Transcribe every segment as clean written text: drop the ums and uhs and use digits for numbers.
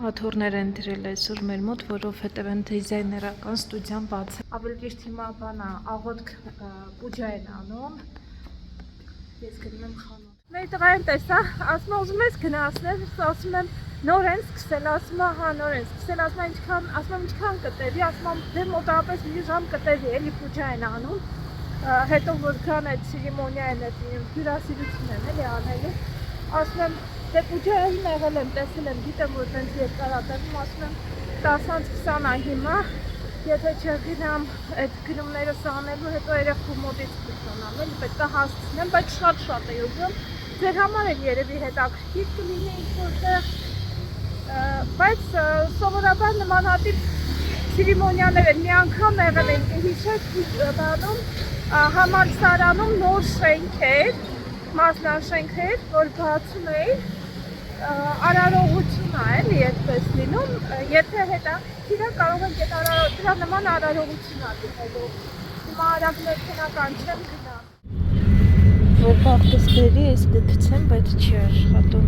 Աթոռներ են դրել այսօր մեր մոտ, որովհետև են դիզայներական ստուդիան բաց է։ Ավելի ճիշտ հիմա բանա աղոթք պուջա են անում։ Ես գնում եմ խանութ։ Մեր տղային տեսա, ասում ուզում ես գնացնել, ասում եմ նոր են սկսել, ասում հա նոր են սկսել, ասում ինչքան կտևի, ասում դե մոտավորապես մի ժամ կտևի, էլի պուջա են անում։ Հետո որքան այդ ցերեմոնիան է, հյուրասիրություն են էլի անելու, ասում եմ դե պուջային եղել եմ, տեսել եմ, գիտեմ որ տենց երկար ատեղում, ասում եմ 10-20 հիմա, եթե չգնամ այդ գնումներս անելու, հետո երեխու մոտից կստանամ, էլի պետք է հասցնեմ, բայց շատ է ուզում, ձեր համար էլ երևի հետաքրքիր կլինի ինչ-որտեղ, բայց սովորաբար նմանատիպ ցերեմոնիաներ են, մի անգամ եղել են, հիշեք բանում, համալսարանում նոր շենքեր, մասնաշենքեր, որ բացում էին, արարողություն է, էլի այդպես լինում, եթե հետաքրքիր է կարող եք այդ դրա նման արարողություն ա դնելու, հիմա արագ մեքենական չեմ գնա։ Որ բախտս բերի, ես կգցեմ, բայց չի աշխատում։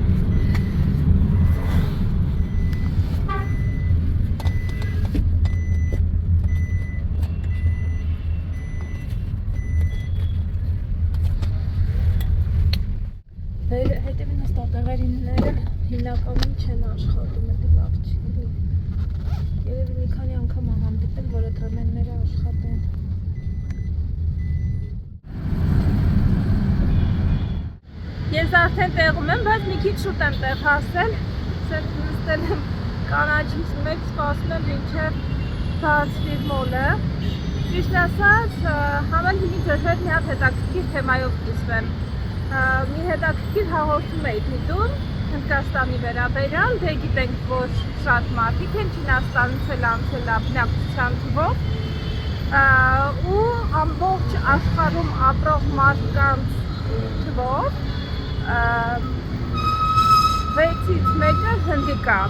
Հետևին հստատեղերինները հիմնականում չեն աշխատում, էդի լավ չի գիտի։ Երևի մի քանի անգամ հանդիպել, որ այդ ռեմանները աշխատեն։ Ես արդեն տեղում եմ, բայց մի քիչ շուտ եմ տեղ հասել։ Սենց նստել եմ կանաչից մեկ, սպասում եմ մինչև բացվի մոլը։ Ճիշտ ասած, համել հիմից ձեզ հետ մի հատ հետաքրքիր թեմայով կիսվեմ։ Մի հետաքրքիր հաղորդում էի դիտում Հնդկաստանի վերաբերյալ, դե գիտենք, որ շատ մարդիկ են Չինաստանից էլ անցել բնակչության թվով ու ամբողջ աշխարհում ապրող մարդկանց թվով 6-ից մեկը հնդիկ է։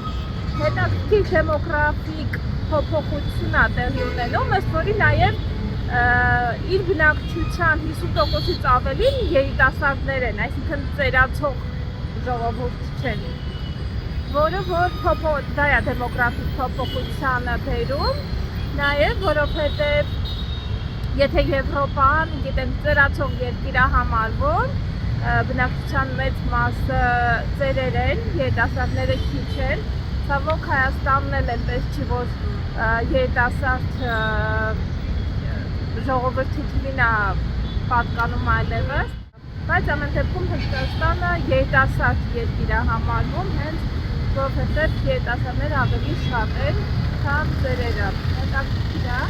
Հետաքրքիր դեմոգրաֆիկ փոփոխություն է տեղի ունենում, ըստ որի նաև իր բնակչության 50%-ից ավելին երիտասարդներ են, այսինքն ծերացող ժողովուրդ չեն, որը որ դա է դեմոգրաֆիկ փոփոխությանը բերում, նաև որովհետև եթե Եվրոպան, գիտենք, ծերացող երկիր է համարվում, բնակչության մեծ մասը ծերեր են, երիտասարդները քիչ են, ցավոք Հայաստանն էլ այնպես չի, որ երիտասարդ ժողովրդի թվին է պատկանում այլևս, բայց ամեն դեպքում Հնդկաստանը երիտասարդ երկիր է համարվում, հենց որովհետև երիտասարդները ավելի շատ են, քան ծերերը։ Հետաքրքիր է,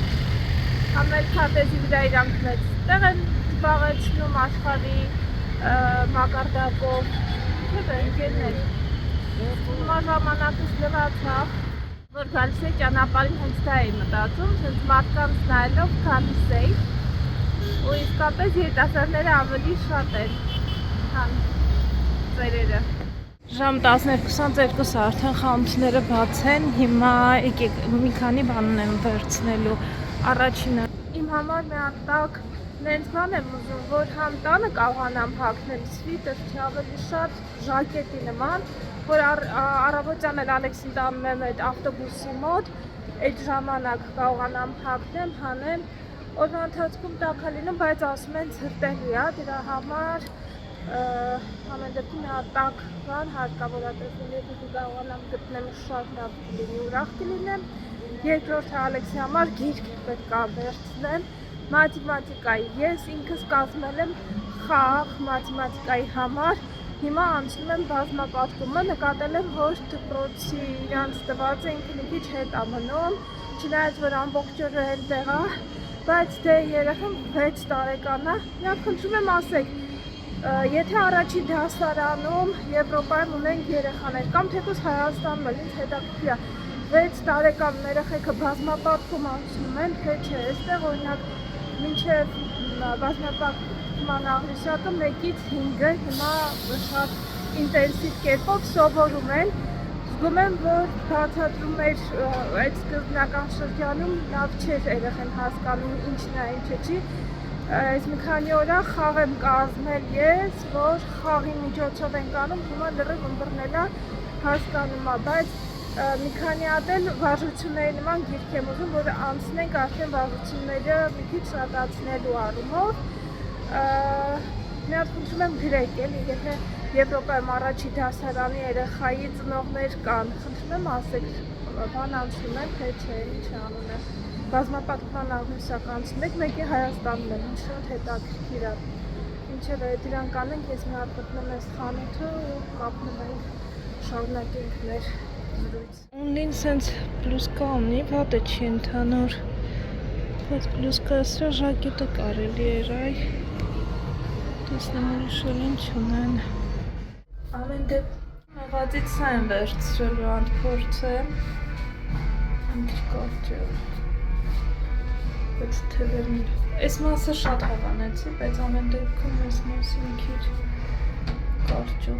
ամեն քարտեզի վրա իրանք մեծ տեղ են զբաղեցնում աշխարհի մակարդակով, չէ՞ ընկերներ։ Հիմա ժամանակից լրացավ, որ գալիս է ճանապարհին հենց դա էի մտածում, հենց մարդկանց նայելով գալիս էի ու իսկապես երիտասարդները ավելի շատ են, քան ծերերը։ Ժամ 12:22 արդեն խանութները բաց են, հիմա եկեք մի քանի բան եմ վերցնելու։ Առաջինը իմ համար մի հատ տակ նենց բան եմ ուզում, որ համ տանը կարողանամ հագնել սվիտեր, չի ավելի շատ ժակետի նման, որ առավոտյան էլ Ալեքսին տանում եմ այդ ավտոբուսի մոտ, այդ ժամանակ կարողանամ հագնեմ, հանեմ, օրվա ընթացքում տաք է լինում, բայց ասում են ցրտելի է, դրա համար ամեն դեպքում մի հատ տաք բան հարկավոր է տեսնել, եթե կարողանամ գտնեմ շատ լավ կլինի, ուրախ կլինեմ։ Երկրորդը Ալեքսի համար գիրք պետք է վերցնեմ, մաթեմատիկայի, ես ինքս կազմել եմ խաղ մաթեմատիկայի համար, հիմա անցնում եմ բազմապատկումը, նկատել եմ, որ դպրոցի իրանց տված է ինքը մի քիչ հետ է մնում, չնայած որ ամբողջ օրը այնտեղ է, բայց դե երեխան 6 տարեկան է, միակ խնդրում եմ ասեք, եթե առաջին դասարանում Եվրոպայում ունենք երեխաներ, կամ թեկուզ Հայաստանում էլ ինձ հետաքրքիր է, 6 տարեկան երեխեքը բազմապատկում անցնում են, թե չէ, այստեղ օրինակ մինչև բազմապատկման աղյուսակը 1-ից 5-ը հիմա շատ ինտենսիվ կերպով սովորում են, զգում եմ, որ բացատրում էր այդ սկզբնական շրջանում լավ չէր երեխան հասկանում ինչն է, ինչը չի, այս մի քանի օր խաղ եմ կազմել ես, որ խաղի միջոցով ենք անում, հիմա լրիվ ըմբռնելա հասկանում է, բայց Մի քանի հատ էլ վարժությունների նման գիրք եմ ուզում, որ անցնենք արդեն վարժությունները մի քիչ շատացնելու առումով։ Մի հատ խնդրում եմ գրեք էլի, եթե Եվրոպայում առաջի դասարանի երեխայի ծնողներ կան, խնդրում եմ ասեք, բան անցնում եմ, թե չէ, ինչ անունը։ Բազմապատկման աղյուսակ անցնում եք, մեկի Հայաստանում եմ, ինչ շատ հետաքրքիր է։ Ինչևէ, դրանք անենք, ես մի հատ մտնեմ այս խանութը ու կապնում ենք, շարունակենք մեր զրույցը։ Ունին սենց պլուսկա ունի, վատը չի ընդհանուր, բայց պլուսկա սրա ժակետը կարելի էր, այ տեսնեմ ուրիշ էլ ինչ ունեն։ Ամեն դեպ մեղածից սա եմ վերցրելու անդփորձեմ, ինչ կարճ է, բայց թևերն այս մասը շատ հավանեցի, բայց ամեն դեպքում այս մասը մի քիչ կարճ է։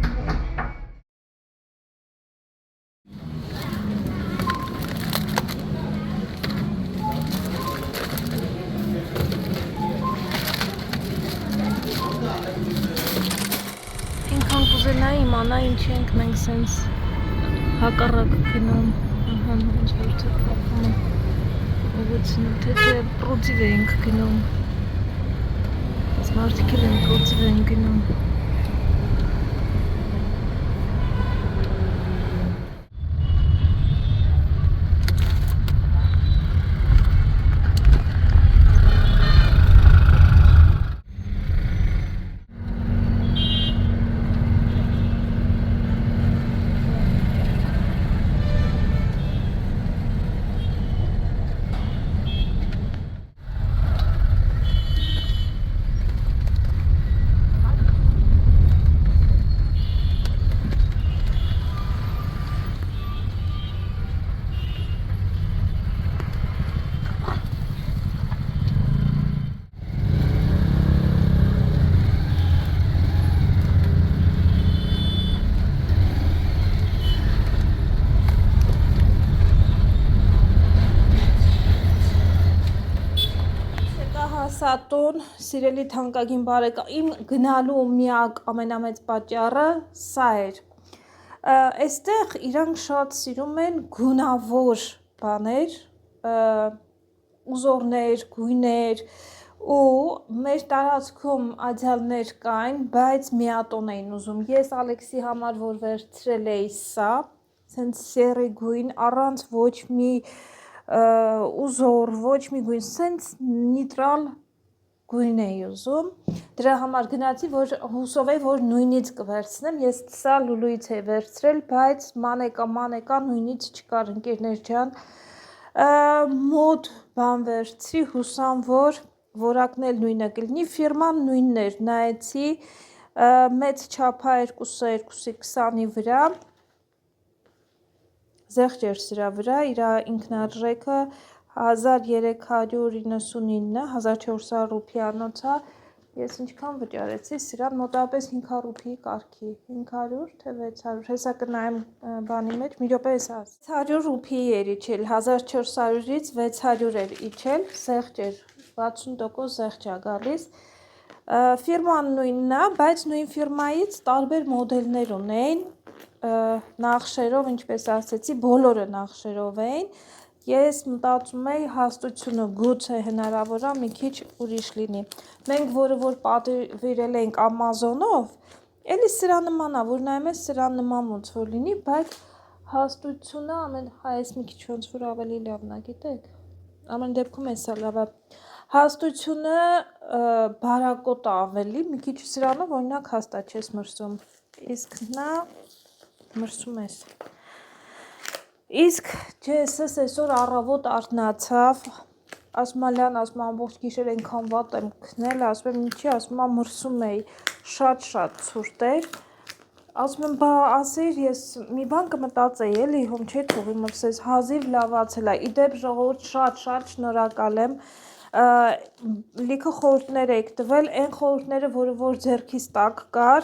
Կուզենայի իմանա ինչ ենք մենք սենց հակառակ գնում, ահա ինչ որտեղ կապում ուղղությունը, թե չէ պրոծիվ էինք գնում, այս մարդիկ էլ են պրոծիվ են գնում։ Տուն, սիրելի թանկագին բարեկամ, իմ գնալու միակ ամենամեծ պատճառը սա էր։ Այստեղ իրանք շատ սիրում են գունավոր բաներ, ուզորներ, գույներ ու մեր տարածքում աջալներ կային, բայց միատոն էին ուզում։ Ես Ալեքսի համար որ վերցրել էի սա, սենց սերի գույն, առանց ոչ մի ուզոր, ոչ մի գույն, սենց նիտրալ գույն էի ուզում, դրա համար գնացի, որ հուսով էի, որ նույնից կվերցնեմ, ես սա լուլուից էի վերցրել, բայց մանեկա նույնից չկար, ընկերներ ջան, մոտ բան վերցրի, հուսամ, որ որակն էլ նույնը կլինի, ֆիրման նույնն էր, նայեցի, մեծ չափա 2.20-ի վրա, զեղչ էր սրա վրա, իր ինքնարժեքը 1399, 1400 ռուպիանոց է, ես ինչքան վճարեցի, սրան մոտավորապես 500 ռուպիի կարգի, 500 թե 600, հեսա կնայեմ բանի մեջ, մի րոպե ես աս, 600 ռուպիի էր իջել, 1400-ից 600 էր իջել, զեղչ էր, 60% զեղչ է գալիս, ֆիրման նույնն է, բայց նույն ֆիրմայից տարբեր մոդելներ ունեին, նախշերով, ինչպես ասեցի, բոլորը նախշերով էին, ես մտածում էի հաստությունը գուցե հնարավոր է մի քիչ ուրիշ լինի։ Մենք որը որ պատվիրել ենք Ամազոնով, էլի սրա նման է, որ նայում ես սրա նման ոնց որ լինի, բայց հաստությունը ամեն այս մի քիչ ոնց որ ավելի լավն է, գիտեք։ Ամեն դեպքում էսա լավ է։ Հաստությունը բարակոտ ավելի, մի քիչ սրանով օրինակ հաստատ չես մրսում։ Իսկ նա մրսում ես։ Իսկ ջեսս այսօր առավոտ արթնացավ, ասում լյան, ասում ամբողջ գիշեր այնքան վատ եմ քնել, ասում եմ ինչի, ասում մրսում էի, շատ ցուրտ էր, ասում եմ բա ասեիր, ես մի բան կմտածեի, էլի հում չէ թողի մրսես, հազիվ լավացել է, իդեպ ժողովուրդ շատ շնորհակալ եմ, լիքը խորհուրդներ եք տվել, այն խորհուրդները, որ ձեռքիս տակ կար,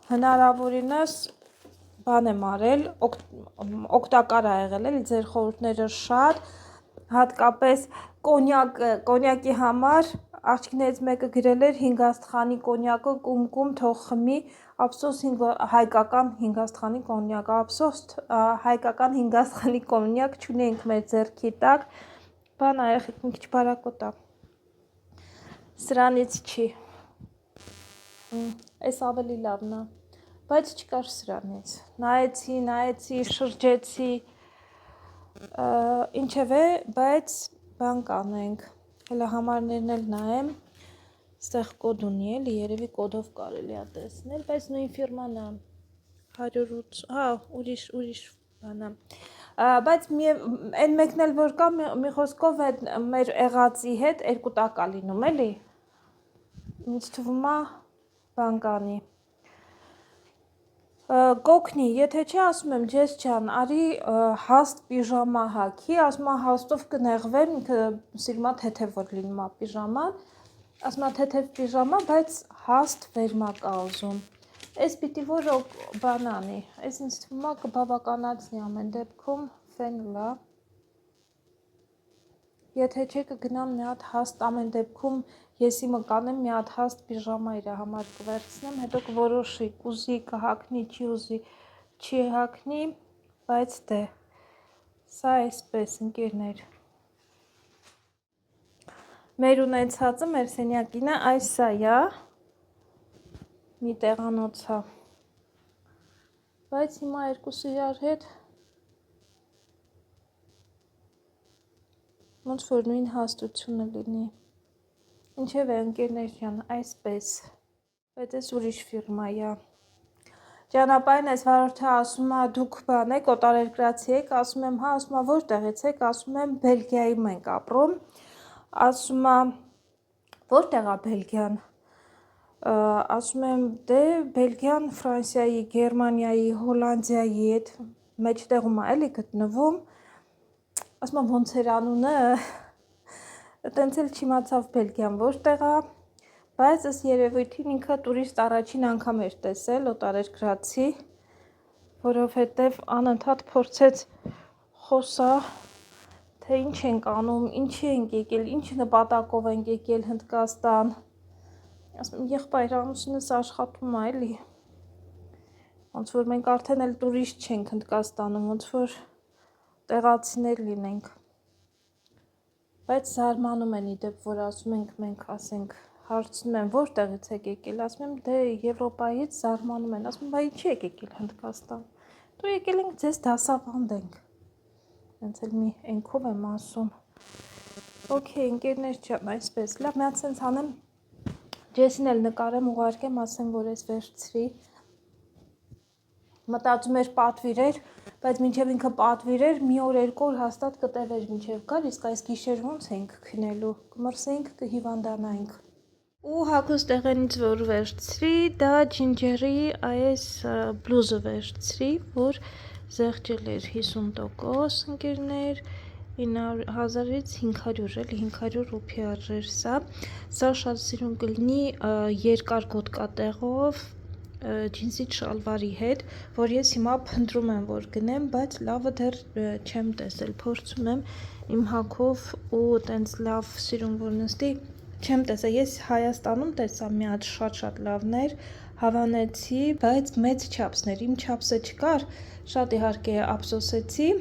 հնարավորինս բան եմ արել, օգտակար ա եղել, էլի ձեր խորհուրդները շատ, հատկապես կոնյակի համար աղջիկներից մեկը գրել էր 5 աստղանի կոնյակը կում թող խմի, Ափսոս հայկական 5 աստղանի կոնյակ, ափսոս հայկական 5 աստղանի կոնյակ չունենք մեր ձեռքի տակ, բան երեխեք մի քիչ բարակոտ է, սրանից չի, այս ավելի լավն է, բայց չկար սրանից, նայեցի, շրջեցի, ինչևէ, բայց բան կանենք, հելա համարներն էլ նայեմ, ստեղ կոդ ունի էլի, երևի կոդով կարելի է տեսնել, բայց նույն ֆիրման է, 108, ուրիշ բան է, բայց այն մեկն էլ որ կա, մի խոսքով մեր եղածի հետ երկու տակ է լինում, էլի, ինձ թվում է բան կանի, կոգնի, եթե չի ասում եմ ջես չան, արի հաստ պիժամա հաքի, ասում է հաստով կնեղվեմ, ինքը սիրում է թեթև որ լինում է պիժաման, ասում է թեթև պիժամա, բայց հաստ վերմակ է ուզում, այս պիտի որ բան անի, այս ինձ թվում է կբավականացնի ամեն դեպքում ֆենլա, եթե չէ կգնամ մի հատ հաստ ամեն դեպքում ես իմը կանեմ մի հատ հաստ պիժամա իր համար կվերցնեմ, հետո կորոշի կուզի կհակնի, չի ուզի, չի հակնի, բայց դե, սա այսպես ընկերներ, մեր ունեցածը, մեր սենյակինը այս սա է, մի տեղանոց է, բայց հիմա երկուսը իրար հետ, ոնց որ նույն հաստությունը լինի, ինչև է ընկերներ ջան, այսպես, բայց ես ուրիշ ֆիրմա է, ճանապարհին այս վարորդը ասում է դուք բան եք, օտարերկրացի եք, ասում եմ հա, ասում է որտեղից եք, ասում եմ Բելգիայում ենք ապրում, ասում է որտեղ է Բելգիան, ասում եմ դե Բելգիան Ֆրանսիայի, Գերմանիայի, Հոլանդիայի հետ մեջտեղում է էլի գտնվում, ասում եմ ոնց էր անունը, տենց էլ չիմացավ Բելգիան որտեղ է, բայց ըստ երևույթին ինքը տուրիստ առաջին անգամ էր տեսել օտարերկրացի, որովհետև անընդհատ փորձեց խոսա, թե ինչ ենք անում, ինչի ենք եկել, ինչ նպատակով ենք եկել Հնդկաստան, ասում եմ եղբայր ամուսինս աշխատում է էլի, ոնց որ մենք արդեն էլ տուրիստ չենք Հնդկաստանում, ոնց որ տեղացիներ լինենք, բայց զարմանում են իդեպ, որ ասում ենք մենք, ասենք, հարցնում են որտեղից եք եկել, ասում եմ դե Եվրոպայից, զարմանում են, ասում եմ բա ինչի եք եկել Հնդկաստան, դու եկել ենք ձեզ դասավանդենք, հենց էլ մի ենքով եմ ասում, օքեյ ընկերներ ջան, այսպես, լավ մի հատ սենց անեմ, ջեսին էլ նկարեմ ուղարկեմ, ասեմ որ ես վերցրի, մտածում էր պատվիրեր, բայց մինչև ինքը պատվիրեր, մի օր երկու օր հաստատ կտևեր մինչև գար, իսկ այս գիշեր ոնց ենք քնելու, կմրսենք, կհիվանդանանք։ Ու հագուստ տեղենից որ վերցրի, դա ջինջերի այս բլուզը վերցրի, որ զեղչել էր 50% ընկերներ, 1000-ից 500 էլի 500 ռուփի արժեր սա շատ սիրուն կլինի երկար գոտկատեղով ջինսից շալվարի հետ, որ ես հիմա փնտրում եմ որ գնեմ, բայց լավը դեռ չեմ տեսել, փորձում եմ իմ հագով ու տենց լավ սիրուն որ նստի, չեմ տեսել, ես Հայաստանում տեսա մի հատ շատ լավներ, հավանեցի, բայց մեծ չափսներ, իմ չափսը չկար, շատ իհարկե ափսոսեցի,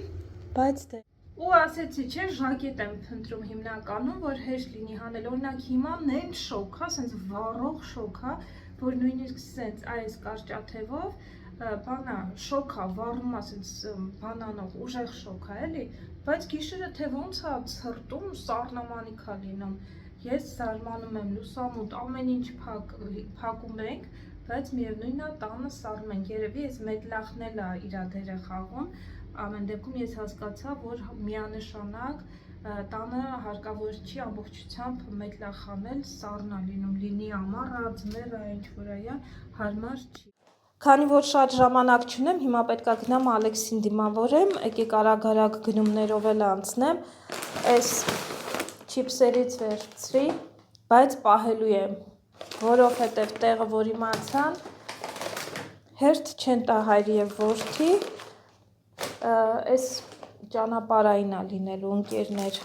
բայց դե ու ասեցի, չէ, ժակետ եմ փնտրում հիմնականում, որ հեշտ լինի հանել, օրինակ հիմա նենց շոք է, սենց վառող շոք է, որ նույնիսկ սենց այս կարճաթևով բանա շոք է, վառում է սենց բանանով, ուժեղ շոք է, էլի, բայց գիշերը թե ոնց է ցրտում, սառնամանիք է լինում, ես զարմանում եմ, լուսամուտ, ամեն ինչ փակում ենք, բայց միևնույնն է տանը սառնում ենք, երևի ես մետլախն էլ է իրա դերը խաղում, ամեն դեպքում ես հասկացա, որ միանշանակ տանը հարկավոր չի ամբողջությամբ մետլախ անել, սառնա լինում, լինի ամառը, ձմեռը, ինչ որ այա, հարմար չի։ Քանի որ շատ ժամանակ չունեմ, հիմա պետք է գնամ Ալեքսին դիմավորեմ, եկեք արագ գնումներով էլ անցնեմ, այս չիպսերից վերցրի, բայց պահելու եմ, որովհետև տեղը որ իմացան, հերթ չեն տա հայր և որդի, այս ճանապարհային է լինելու ընկերներ,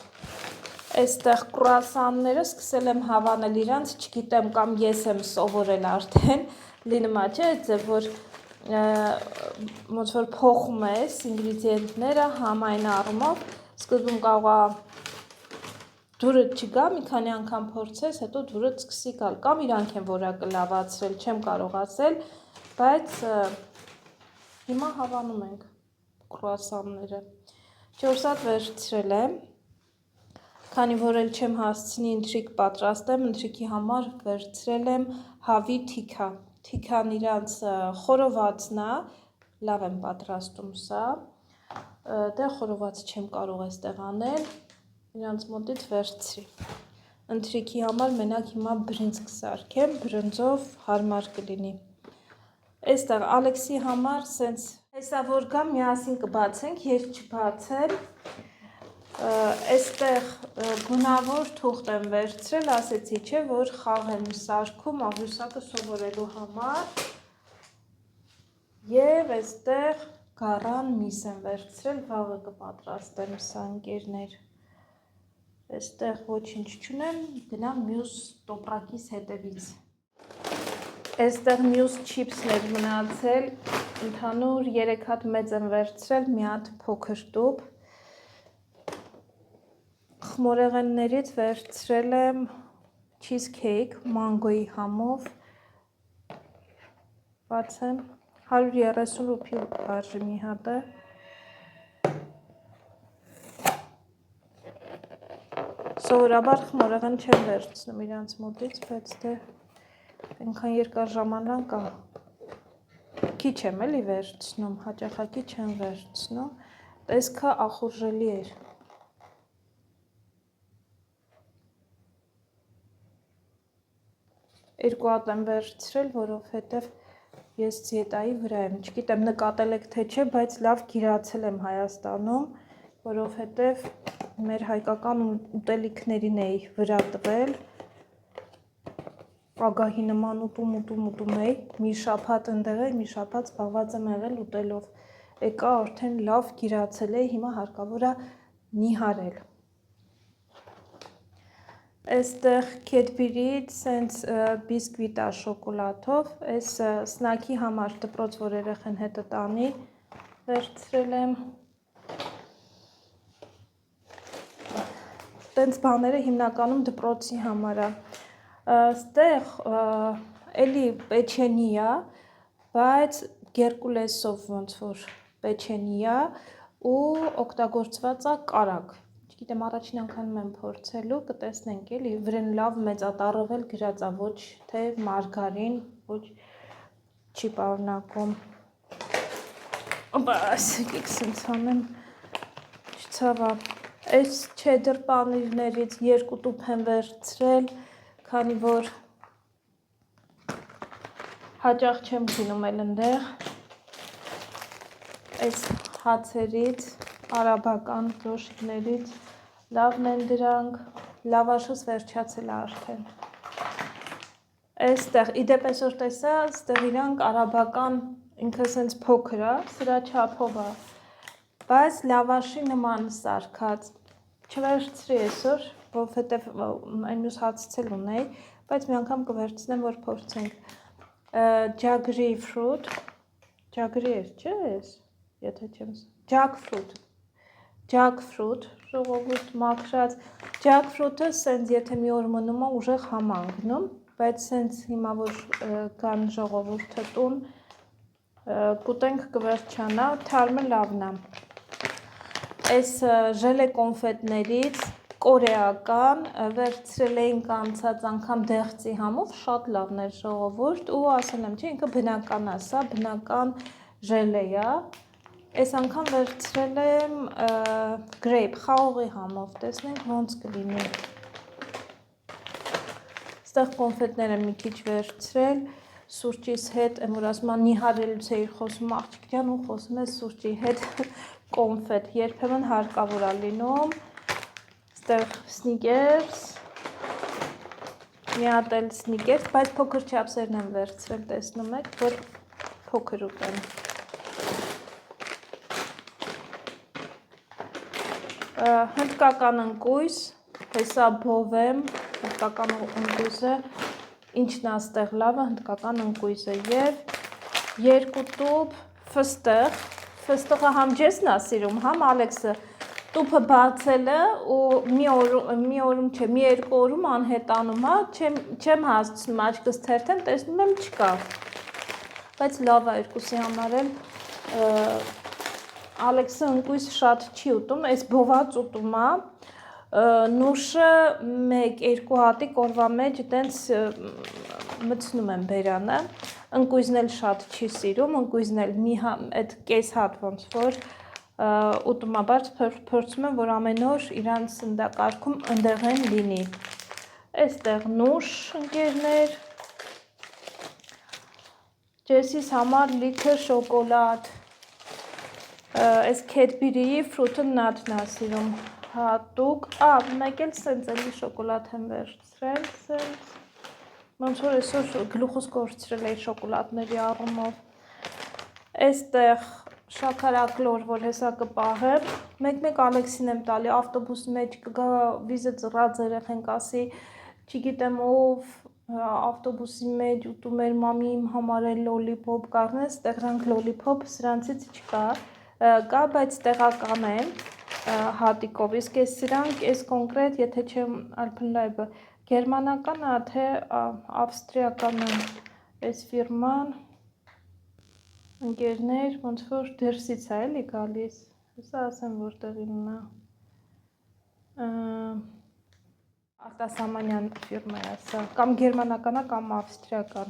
այստեղ կրուասանները սկսել եմ հավանել իրանց, չգիտեմ կամ ես եմ սովորել արդեն, լինում չէ, ձև որ ոնց որ փոխում ես ինգրեդիենտները համայն առումով, սկզբում կարող դուրը չգա, մի քանի անգամ փորձես, հետո դուրը սկսի գալ, կամ իրանք են որակը լավացրել, չեմ կարող ասել, բայց հիմա հավանում ենք կրուասանները։ 4 հատ վերցրել եմ, քանի որ էլ չեմ հասցնի ընթրիք պատրաստեմ, ընթրիքի համար վերցրել եմ հավի թիքա։ Թիքան իրանց խորովածն է, լավ եմ պատրաստում սա, դե խորոված չեմ կարող այստեղ անել, իրանց մոտից վերցրի։ Ընթրիքի համար մենակ հիմա բրինձ կսարքեմ, բրնձով հարմար կլինի։ Այստեղ Ալեքսի համար սենց հեսա որ գա միասին կբացենք, ես չբացեմ։ Այստեղ գունավոր թուղթ եմ վերցրել, ասեցի չէ, որ խաղ եմ սարքում աղյուսակը սովորելու համար և այստեղ գարան միս եմ վերցրել, վաղը կպատրաստեմ սա ընկերներ։ Այստեղ ոչինչ չունեմ, գնամ մյուս տոպրակիս հետևից։ Այստեղ մյուս չիպսներ մնացել, ընդհանուր 3 հատ մեծ եմ վերցրել, մի հատ փոքր տուփ։ Խմորեղեններից վերցրել եմ cheesecake մանգոյի համով, բացեմ, 130 ռուպի արժի մի հատը։ Սովորաբար խմորեղեն չեմ վերցնում իրանց մոտից, բայց դե այնքան երկար ժամանակ կա։ Քիչ եմ էլի վերցնում, հաճախակի չեմ վերցնում, տեսքը ախորժելի էր։ Երկու հատ եմ վերցրել, որովհետև ես դիետայի վրա եմ, չգիտեմ նկատել եք թե չէ, բայց լավ գիրացել եմ Հայաստանում, որովհետև մեր հայկական ուտելիքներին էի վրա տվել, ագահի նման ուտում էի, մի շաբաթ ընդեղ էի, մի շաբաթ զբաղված եմ եղել ուտելով, եկա արդեն լավ գիրացել էի, հիմա հարկավոր է նիհարել։ Այստեղ Cadbury-ից սենց բիսկվիտ է շոկոլադով, այս սնաքի համար դպրոց, որ երեխեն հետը տանի, վերցրել եմ։ Տենց բաները հիմնականում դպրոցի համար է։ Այստեղ էլի պեչենի է, բայց գերկուլեսով ոնց որ պեչենի է ու օգտագործված է կարագ։ Չգիտեմ առաջին անգամ եմ փորձելու, կտեսնենք էլի, վրան լավ մեծատառով էլ գրած է, ոչ թե մարգարին, ոչ չի պարունակում։ Բայց եկեք սենց անեմ, չցավա։ Այս չեդր պանիրներից 2 տուփ եմ վերցրել, քանի որ հաճախ չեմ գնում էլ ընդեղ։ Այս հացերից, արաբական դոշիկներից լավն են դրանք, լավաշս վերջացել է արդեն։ Այստեղ, իդեպ այսօր տեսա, այստեղ իրանք արաբական, ինքը սենց փոքր է, սրա չափով է, բայց լավաշի նման սարքած, չվերցրի այսօր, որովհետև այն մյուս հացից էլ ունեի, բայց մի անգամ կվերցնեմ, որ փորձենք։ Ջագրի ֆրուտ, ջագրի էր, չէ ես, եթե չեմ, ջագֆրուտ, ժողովուրդ մաքրած, ջագֆրուտը սենց եթե մի օր մնում է ուժեղ համ անգնում, բայց սենց հիմա որ կան ժողովուրդը տուն, կուտենք կվերջանա, թարմը լավն է։ Այս ժելե կոնֆետներից կորեական վերցրել էինք անցած անգամ դեղցի համով, շատ լավն էր ժողովուրդ ու ասել եմ, չէ, ինքը բնական է, սա բնական ժելե է։ Այս անգամ վերցրել եմ գրեյփ, խաղողի համով, տեսնենք ոնց կլինի։ Այստեղ կոնֆետները մի քիչ վերցրել, սուրճիս հետ, եմ որ ասում եմ նիհարելուց էի խոսում աղջիկ ջան ու խոսում ես սուրճի հետ կոնֆետ, երբեմն հարկավոր է լինում։ Այստեղ սնիկերս, մի հատ էլ սնիկերս, բայց փոքր չափսերն եմ վերցրել, տեսնում եք, որ փոքր ուտեմ։ Հնդկական ընկույզ, հեսա բովեմ, հնդկական ընկույզը, ինչն է ստեղ լավը, հնդկական ընկույզը եւ 2 տուփ ֆստեղ։ Ֆստեղը համ ջեսն է սիրում, համ Ալեքսը։ Տուփը բացել է ու մի օրում չէ, մի երկու օրում անհետանում է, չեմ հասցնում աչքս թերթեմ, տեսնում եմ չկա։ Բայց լավ է երկուսի համար էլ Ալեքսը ընկույզ շատ չի ուտում, այս բոված ուտում է։ Նուշը 1-2 հատիկ օրվա մեջ այտենց մտցնում եմ բերանը։ Ընկույզն էլ շատ չի սիրում, ընկույզն էլ այդ կես հատ ոնց որ ուտում է, բայց փորձում եմ, որ ամեն օր իրանց սննդակարգում ընդեղեն լինի։ Այստեղ նուշ ընկերներ, Ջեսիս համար լիքը շոկոլադ, այս Cadbury-ի Fruit and Nut-ն է սիրում հատուկ, մեկ էլ սենց էլի շոկոլադ եմ վերցրել, սենց, ոնց որ այսօր գլուխս կորցրել էի շոկոլադների առումով, այստեղ շաքարակլոր, որ հեսա կպահեմ, մեկ Ալեքսին եմ տալի, ավտոբուսի մեջ կգա վիզը ծռած երեխեն կասի, չգիտեմ ով ավտոբուսի մեջ ուտում էր մամի իմ համար էլ լոլիփոփ կառնես, տեղրանք լոլիփոփ սրանցից չկա, կա, բայց տեղական են հատիկով, իսկ այս սրանք, այս կոնկրետ, եթե չեմ ալփնլայբը, գերմանական է, թե ավստրիական է այս ֆիրման, ընկերներ, ոնց որ դրսից է էլի գալիս, հեսա ասեմ որտեղինն է, արտասամանյան ֆիրմա է սա, կամ գերմանական է, կամ ավստրիական։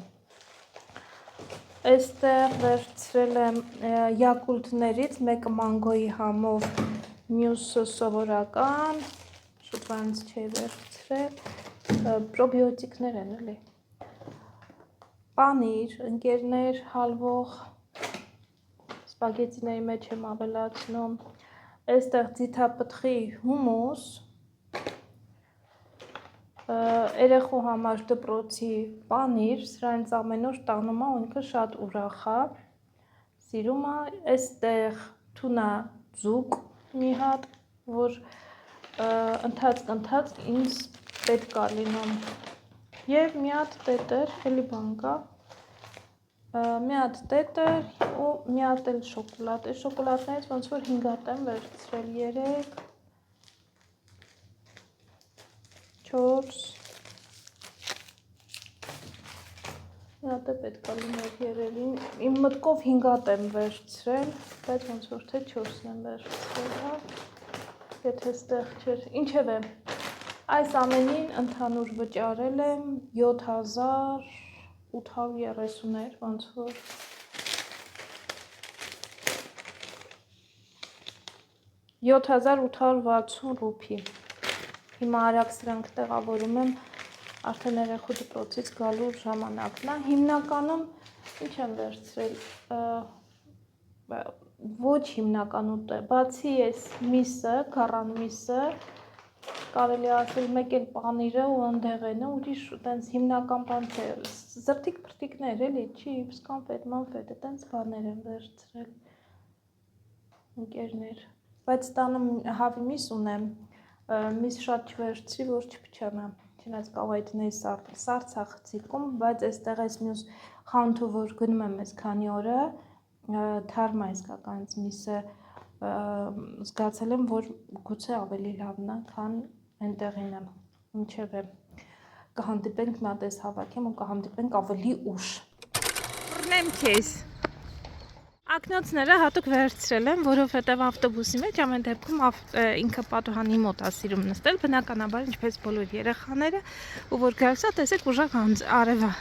Այստեղ վերցրել եմ յակուլտներից, մեկը մանգոյի համով, մյուսը սովորական, շուտվանց չի վերցրել, պրոբիոտիկներ են էլի։ Պանիր, ընկերներ, հալվող, սպագետիների մեջ եմ ավելացնում, այստեղ ձիթապտղի հումուս, երեխու համար դպրոցի պանիր, սրանից ամեն օր տանում է, ինքը շատ ուրախ է, սիրում է, այստեղ թունա ձուկ մի հատ, որ ընթացք ինձ պետք է լինում, և մի հատ տետր, էլի բան կա, մի հատ տետր ու մի հատ էլ շոկոլադ, այս շոկոլադներից ոնց որ 5 հատ եմ վերցրել, 3, 4, մի հատ է պետք է լիներ երևի, իմ մտքով 5 հատ եմ վերցրել, բայց ոնց որ թե 4-ն եմ վերցրել, եթե ստեղ չէր, ինչև է, այս ամենին ընդհանուր վճարել եմ 7830 ոնց որ, $7,860 ռուփի, հիմա արագ սրանք տեղավորում եմ, արդեն երեխու դպրոցից գալու ժամանակն է, հիմնականում ինչ եմ վերցրել, ոչ հիմնական ուտը, բացի այս միսը, գառան միսը, կարելի ասել մեկ էլ պանիրը ու ընդեղենը, ուրիշ տենց հիմնական բան չէ, զրտիկ պրտիկներ էլի, չիպս, կանֆետ, մանֆետ, տենց բաներ եմ վերցրել, ընկերներ, բայց տանը հավի միս ունեմ, միս շատ չվերցրի, որ չփչանա, չնայած կարող է դնել սարցախցիկում, բայց այստեղ այս մյուս խանութը, որ գնում եմ այս քանի օրը, թարմ է իսկականից միսը, զգացել եմ, որ գուցե ավելի լավն է, քան այնտեղինը, ինչև է, կհանդիպենք մի հատ այս հավաքեմ ու կհանդիպենք ավելի ուշ։ Բռնեմ քեզ։ Ակնոցները հատուկ վերցրել եմ, որովհետև ավտոբուսի մեջ ամեն դեպքում ինքը պատուհանի մոտ է սիրում նստել, բնականաբար ինչպես բոլոր երեխաները, ու որ գալիս է, տեսեք ուժեղ արև է։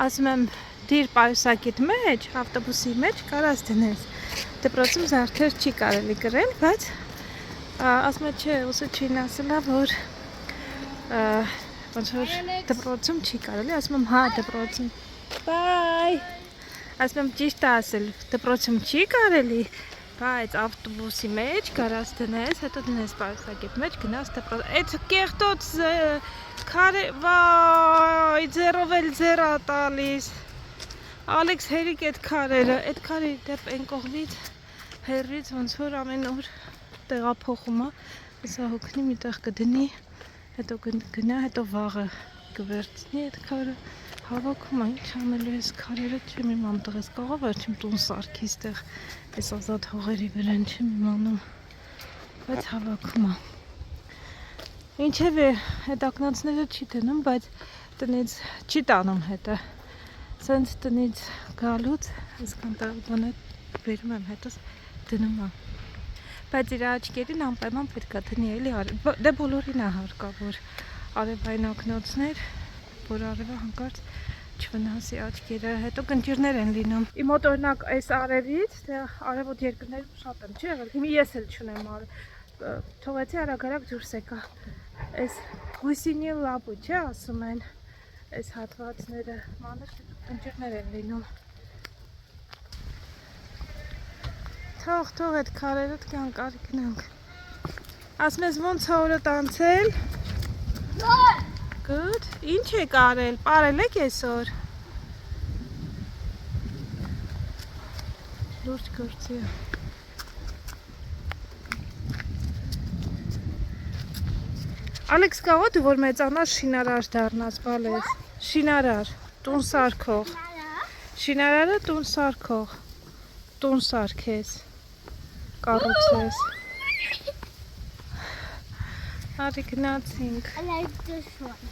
Ասում եմ, դիր պայուսակիդ մեջ, ավտոբուսի մեջ կարաս դնես։ Դպրոցում զարդեր չի կարելի կրել, բայց ասում է, չէ, ուսուցիչն ասել է, որ ոնց որ դպրոցում չի կարելի, ասում եմ, հա, դպրոցում։ Բայ։ Ասում եմ ճիշտ ասել, դպրոցում չի կարելի, բայց ավտոբուսի մեջ կարաս դնես, հետո դնես պայուսակիդ մեջ, գնաս դպրոց։ Այդ կեղտոց քարե, վայ, ձեռով էլ ձեռ ա տալիս։ Ալեքս հերիք այդ քարերը դեպ այն կողմից հերրից ոնց որ ամեն օր տեղափոխում է, սա հոգնի մի տեղ կդնի, հետո գնա, հետո վաղը կվերցնի այդ քարը հավաքում այն չանելու ես քարերը չեմ իմանում տղես կողա վերջին տուն սարքի ստեղ այս ազատ հողերի վրան չեմ իմանում բայց հավաքում է ինչև է այդ ակնածները չի դնում բայց տնից չի տանում հետը սենց տնից գալուց այսքան բանը վերում եմ հետս դնում է բայց իր աչքերին անպայման պետք է դնի էլի դե բոլորին է հարկավոր արևային ակնոցներ որ արևը հանկարծ չվնասի աչքերը հետո կնճիրներ են լինում իմ մոտ օրինակ այս արևից թե արևոտ երկրներում շատ եմ չի եղել հիմա ես էլ չունեմ թողեցի արագ դուրս եկա այս հույսինի լապու չէ ասում են այս հատվածները մանր կնճիրներ են լինում Թող այդ քարերը կյանք արի գնանք ասում ես ոնց է օրը տանցել Good ինչ եք արել պարել եք այսօր լուրջ գործի է Ալեքս կաղա դու որ մեծանաս շինարար դառնաս բալես շինարար տուն սարքող շինարարը տուն սարքող տուն սարքես կառուցես Արի գնացինք I like this one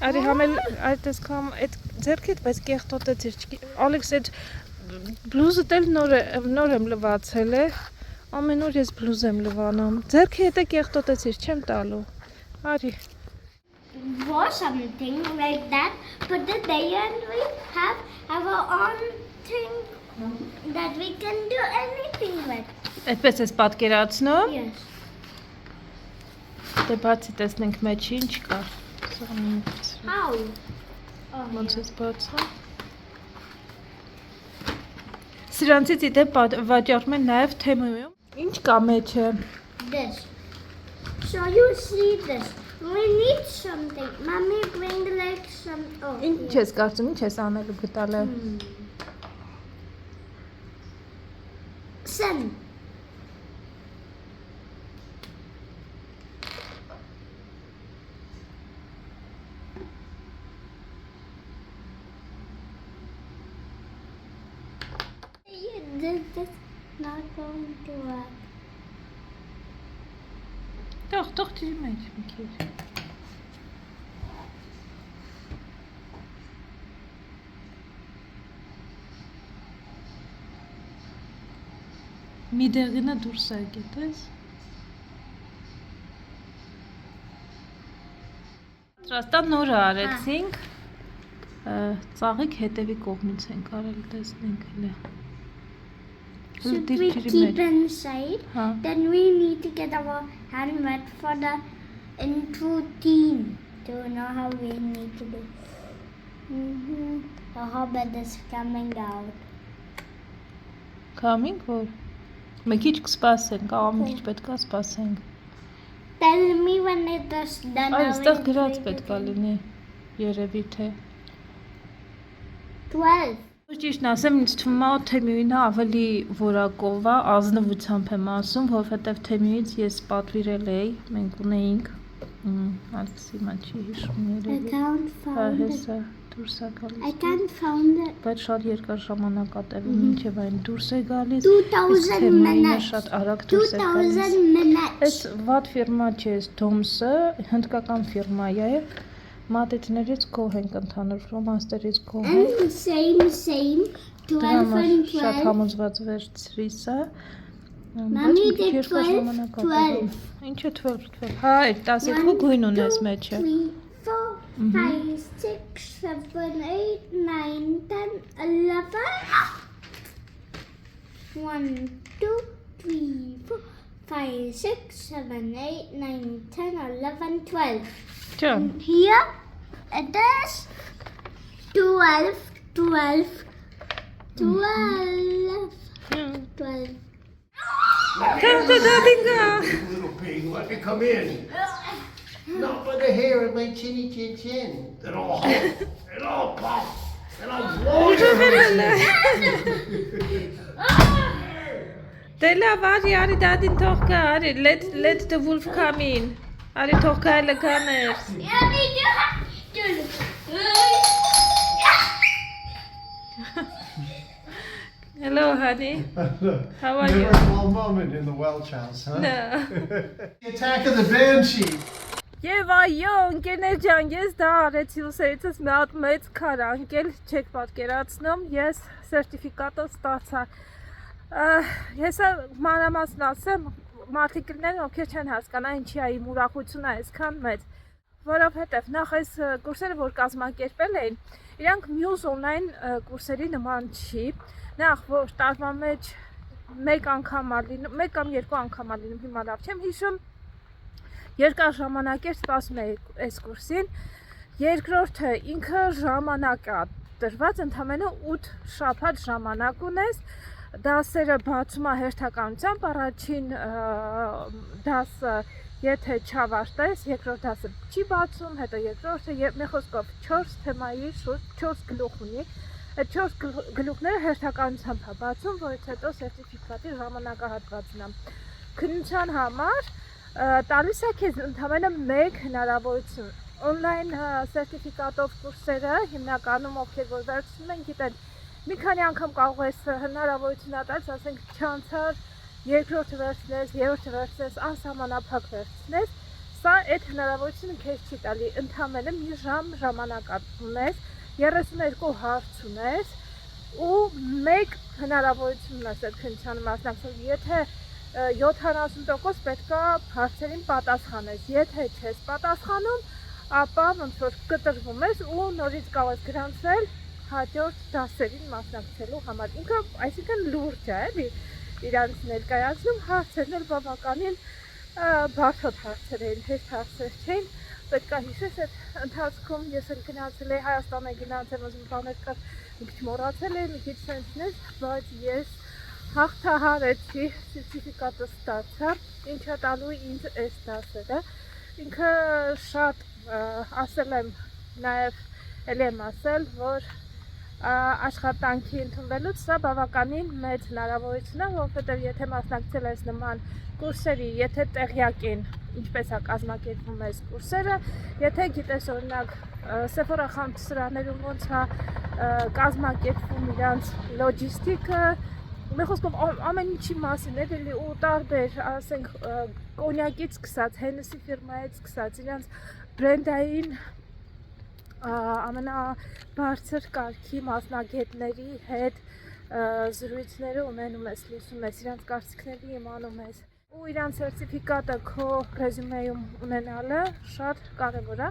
Արի համել այդ տեսքամ այդ ձերքիդ բայց կեղտոտեց Ալեքս այդ բլուզը դել նոր եմ լվացել է ամեն օր ես բլուզ եմ լվանում ձերքի հետ է կեղտոտեցիր չեմ տալու Արի was something like that but the day and we have our own thing that we can do anything with Այդպես ես պատկերացնում yes Դե բացի տեսնենք մեջի ինչ կա how Ոնց ես բացում Սրանցից իդե վաճառում են նաև թեմում Ինչ կա մեջը this so you see this we need something mommy bring like some Ինչ ես կարծում ինչ ես անելու գտալը sun This is not going to work. Թող ջի մեջ մի քիչ Մի դեղինը դուրս է գետես Տրաստան նորը արեցինք ծաղիկ հետևի կողմից ենք արել տեսնենք հլը Should we keep inside? Then we need to get our hand wet for the routine to know how we need to do. The hobbit is coming out. Coming or? Մի քիչ կսպասենք, մի քիչ պետք է սպասենք Tell me when it is done. Այ այստեղ գրած պետք է լինի երևի թե 12 Ճիշտն ասեմ, ինձ թվում է թեմյուինը ավելի որակով է, ազնվությամբ եմ ասում, որովհետև թեմյուից ես պատվիրել էի, մենք ունեինք, Ալեքսի մա չի հիշում երևի, հեսա դուրս է գալիս, I can't find it. բայց շատ երկար ժամանակ է տևում, մինչև այն դուրս է գալիս, 2000 minutes. շատ արագ դուրս է գալիս, 2000 minutes. Այս վատ ֆիրմա չէ, Թոմսը, հնդկական ֆիրմա է, Մատիցներից գոհ ենք ընդհանուր ֆլոմաստերից գոհ ենք And same 12 and 12 Շատ համոզված վերցրի սա Mommy did 12 Ինչ է 12 Հա, 12 գույն ունես մեջը 3, 4, 5, 6, 7, 8, 9, 10, 11 1, 2, 3, 4, 5, 6, 7, 8, 9, 10, 11, 12 Ջա Here it is 12, 12, 12, 12. Come to Dadinga! Little pig, let me come in. Not for the hair and my chinny chin chin. Then all pop. Then I'll blow Դե լավ, արի դադին թող գա, let the wolf come in. Արի թող գա լկաներ։ Hello, honey. How are you? Memorable moment in the Welch house, huh? No. The attack of the Banshee. Եվ այո, ընկերներ ջան, ես դա արեցի ուսերիցս մի հատ մեծ քար անկել, չեք պատկերացնում, ես սերտիֆիկատը ստացա։ Ես մանրամասն ասեմ, մարդիկ կլինեն, ովքեր չեն հասկանա ինչի է իմ ուրախությունը այսքան մեծ, որովհետև նախ այս կուրսերը, որ կազմակերպել էին, իրանք մյուս օնլայն կուրսերի նման չի, նախ որ տարվա մեջ մեկ անգամ լինում, մեկ կամ երկու անգամ լինում, հիմա լավ չեմ հիշում, երկար ժամանակ էր սպասում է այս կուրսին, երկրորդը ինքը ժամանակ է տրված, ընդամենը 8 շաբաթ ժամանակ ունես, դասերը բացում է հերթականությամբ, առաջին դասը եթե չավարտես, երկրորդ դասը չի բացում, հետո երկրորդը, մի խոսքով 4 թեմայի շուրջ 4 գլուխ ունի, այդ 4 գլուխները հերթականությամբ է բացում, որից հետո սերտիֆիկատի ժամանակահատվածն է։ Քննության համար տալիս է քեզ ընդամենը մեկ հնարավորություն։ Օնլայն սերտիֆիկատով կուրսերը հիմնականում ովքեր որ վերցնում են գիտեն մի քանի անգամ կարող ես հնարավորություն տալիս, ասենք չանցար երկրորդը վերցնես, երրորդը վերցնես, անսահմանափակ վերցնես, սա այդ հնարավորությունը քեզ չի տալի, ընդամենը մի ժամանակ ունես, 32 հարց ունես ու մեկ հնարավորություն ունես այդ քննությանը մասնակցել, եթե 70% պետք է հարցերին պատասխանես, եթե չես պատասխանում, ապա ոնց որ կտրվում ես ու նորից կարող ես գրանցվել հաջորդ դասերին մասնակցելու համար։ Ինքը, այսինքն լուրջ է, էլի, իրանց ներկայացնում, հարցերն էլ բավականին բարդ հարցեր էին, հեշտ հարցեր չէին, պետք է հիշես այդ ընթացքում ես էլ գնացել էի, Հայաստան է գնացել, ոնց բաներ կար, մի քիչ մոռացել էի, մի քիչ սենսներ, բայց ես հաղթահարեցի, սերտիֆիկատը ստացա, ինչա տալու ինձ այս դասերը, ինքը շատ ասել եմ, նաև էլ եմ ասել, որ աշխատանքի ընդունվելուց սա բավականին մեծ հնարավորություն է, որովհետև եթե մասնակցել ես նման կուրսերի, եթե տեղյակ են ինչպես է կազմակերպվում այս կուրսերը, եթե գիտես օրինակ Sephora խանութսրահներում ոնց է կազմակերպվում իրանց լոջիստիկը, մի խոսքով ամեն ինչի մասին է դելի ու տարբեր, ասենք, կոնյակից սկսած, Hennessy ֆիրմայից սկսած, իրանց բրենդային ամենաբարձր կարգի մասնագետների հետ զրույցները ունենում ես, լսում ես, իրանց կարծիքների իմանում ես ու իրանց սերտիֆիկատը քո ռեզյումեում ունենալը շատ կարևոր է,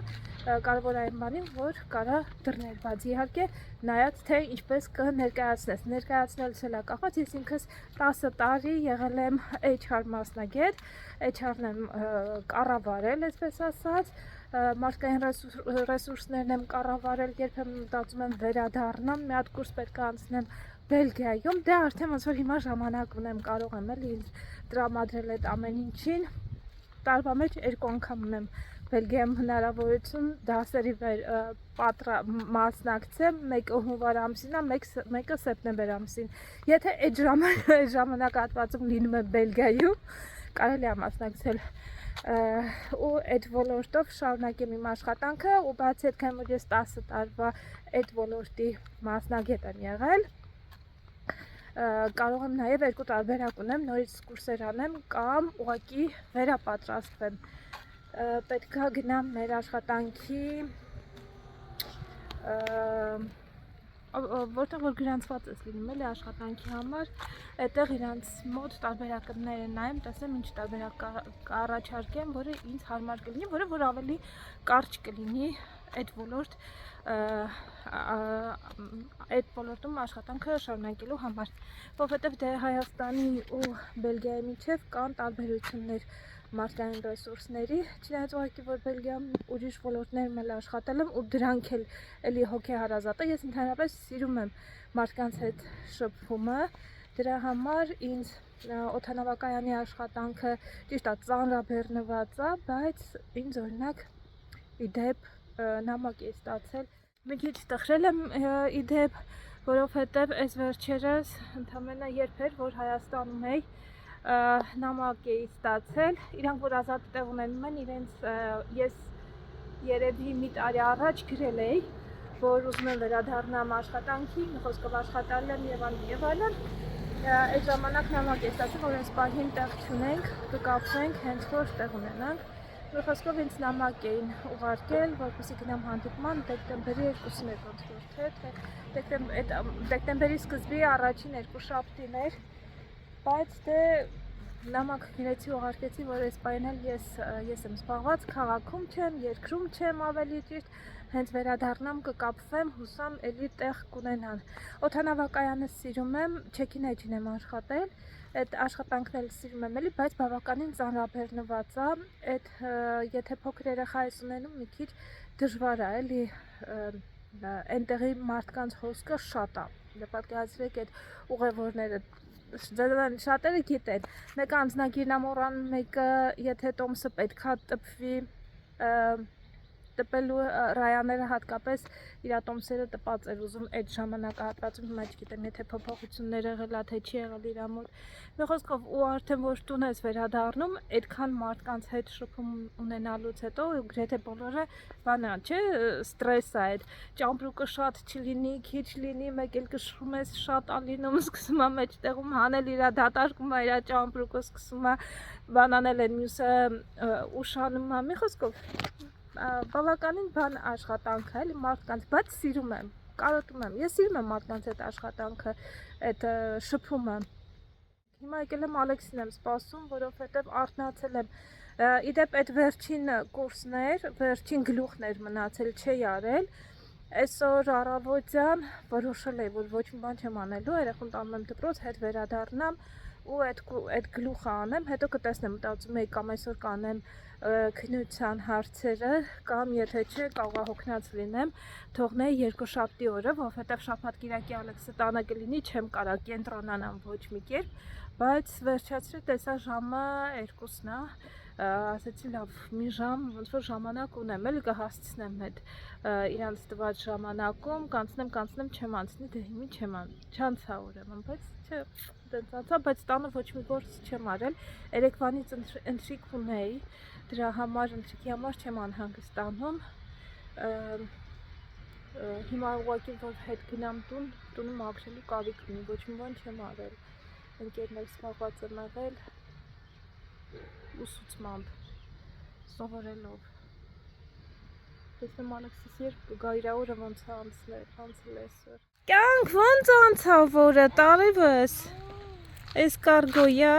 կարևոր է այն բանին, որ կարա դռներ բաց, իհարկե նայած թե ինչպես կներկայացնես, ներկայացնելուց էլ է կախված, ես ինքս 10 տարի եղել եմ HR մասնագետ, HR-ն եմ կառավարել, այսպես ասած, մարդկային ռեսուրսներն եմ կառավարել, երբեմն մտածում եմ վերադառնամ, մի հատ կուրս պետք է անցնեմ Բելգիայում, դե արդեն ոնց որ հիմա ժամանակ ունեմ, կարող եմ էլի ինձ տրամադրել այդ ամեն ինչին, տարվա մեջ 2 անգամ ունեմ Բելգիայում հնարավորություն դասերի մասնակցեմ, մեկը հունվար ամսին է, մեկը սեպտեմբեր ամսին, եթե այդ ժամանակահատվածում լինում եմ Բելգիայում, կարելի է մասնակցել ու այդ ոլորտով շարունակեմ իմ աշխատանքը ու բացի այդքան որ ես 10 տարվա այդ ոլորտի մասնագետ եմ եղել, կարող եմ նաև 2 տարբերակ ունեմ, նորից կուրսեր անեմ կամ ուղղակի վերապատրաստվեմ, պետք է գնամ մեր աշխատանքի, որտեղ որ գրանցված ես լինում էլի աշխատանքի համար, այդտեղ իրանց մոտ տարբերակները նայեմ, տեսեմ ինչ տարբերակ կառաջարկեմ, որը ինձ հարմար կլինի, որը որ ավելի կարճ կլինի այդ ոլորտ այդ ոլորտում աշխատանքը շարունակելու համար, որովհետև դե Հայաստանի ու Բելգիայի միջև կան տարբերություններ մարդկային ռեսուրսների, չնայած ուղղակի որ Բելգիայում ուրիշ ոլորտներում էլ աշխատել եմ ու դրանք էլ էլի հոգեհարազատ է, ես ընդհանրապես սիրում եմ մարդկանց հետ շփումը, դրա համար ինձ օդանավակայանի աշխատանքը ճիշտ է ծանրաբեռնված է, բայց ինձ օրինակ իդեպ նամակ է ստացել, մի քիչ տխրել եմ իդեպ, որովհետև այս վերջերս ընդամենը երբ էր, որ Հայաստանում էի, նամակ էի ստացել, իրանք որ ազատ տեղ ունենում են, իրենց ես երևի մի տարի առաջ գրել էի, որ ուզում եմ վերադառնամ աշխատանքի, մի խոսքով աշխատալ եմ եւ այլն։ Այդ ժամանակ նամակ է ստացել, որ այս պահին տեղ չունենք, կկապվենք, հենց որ տեղ ունենանք։ Մի խոսքով ինձ նամակ էին ուղարկել, որպեսզի գնամ հանդիպման դեկտեմբերի 2-ին էր ոնց որ թե դեկտեմբերի սկզբի առաջին 2 շաբթին էր, բայց դե նամակ գնեցի ուղարկեցի, որ այս պահին էլ ես եմ զբաղված, քաղաքում չեմ, երկրում չեմ ավելի ճիշտ, հենց վերադառնամ կկապվեմ, հուսամ էլի տեղ կունենան։ Օդանավակայանը սիրում եմ, check-in agent եմ աշխատել, այդ աշխատանքն էլ սիրում եմ էլի, բայց բավականին ծանրաբեռնված է, այդ եթե փոքր երեխա ես ունենում մի քիչ դժվար է էլի, այնտեղի մարդկանց հոսքը շատ է։ Դե պատկերացրեք այդ ուղևորները շատերը գիտեն, մեկը անձնագիրն ամորան, մեկը եթե տոմսը պետքա տպվի տպելու ռայաները հատկապես իր տոմսերը տպած էր ուզում այդ ժամանակահատվածում, հիմա չգիտեմ եթե փոփոխություններ եղել է թե չի եղել իր մոտ։ Մի խոսքով ու արդեն որ տուն ես վերադառնում, այդքան մարդկանց հետ շփում ունենալուց հետո գրեթե բոլորը բանա, չէ, ստրես է այդ ճամպրուկը շատ չլինի, քիչ լինի, մեկ էլ կշռում ես շատ ա լինում, սկսում է մեջտեղում հանել իր դատարկում է իր ճամպրուկը, սկսում է բանանել են մյուսը ուշանում է, մի խոսքով բավականին բան աշխատանքը էլի մարդկանց, բայց սիրում եմ, կարոտում եմ, ես սիրում եմ մարդկանց այդ աշխատանքը, այդ շփումը։ Հիմա եկել եմ Ալեքսին եմ սպասում, որովհետև արթնացել եմ, իդեպ այդ վերջին կուրսներ, վերջին գլուխներ մնացել չի արել, այսօր առավոտյան որոշել էի, որ ոչ մի բան չեմ անելու, երեխուն տանում եմ դպրոց, հետ վերադառնամ ու այդ գլուխը անեմ, հետո կտեսնեմ, մտածում էի կամ այսօր կանեմ քննության հարցերը կամ եթե չէ կարող է հոգնած լինեմ թողնեի երկուշաբթի օրը, որովհետև շաբաթ կիրակի Ալեքսը տանը կլինի, չեմ կարա կենտրոնանամ ոչ մի կերպ, բայց վերջացրի տեսա ժամը 2-ն է, ասեցի լավ մի ժամ ոնց որ ժամանակ ունեմ, էլի կհասցնեմ այդ իրանց տված ժամանակում, կանցնեմ, չեմ անցնի, դե հիմի չեմ չանցա ուրեմն, բայց չէ, դենց անցա, բայց տանը ոչ մի գործ չեմ արել, երեկվանից ընթրիք ունեի, դրա համար ընթրիքի համար չեմ անհանգստանում, հիմա ուղղակի որ հետ գնամ տունում ապրելու կարիք ունի, ոչ մի բան չեմ արել, ընկերներ զբաղված եմ եղել ուսուցմամբ, սովորելով, տեսնեմ Ալեքսիս երբ կգա իր օրը ոնց անցել այսօր։ Կյանք ոնց անցավ օրը, տարիվս, այս կարգոյա,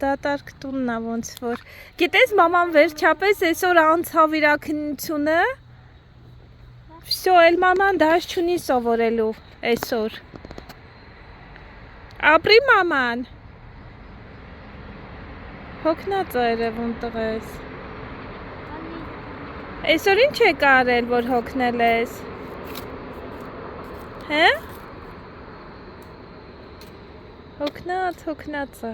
դատարկ տունն է ոնց որ, գիտես մաման վերջապես այսօր անցավ իր քննությունը, վсё, էլ մաման դաշ չունի սովորելու այսօր, ապրի մաման, հոգնած է երևում տղես, այսօր ինչ եք արել, որ հոգնել ես, հե? Հոգնած է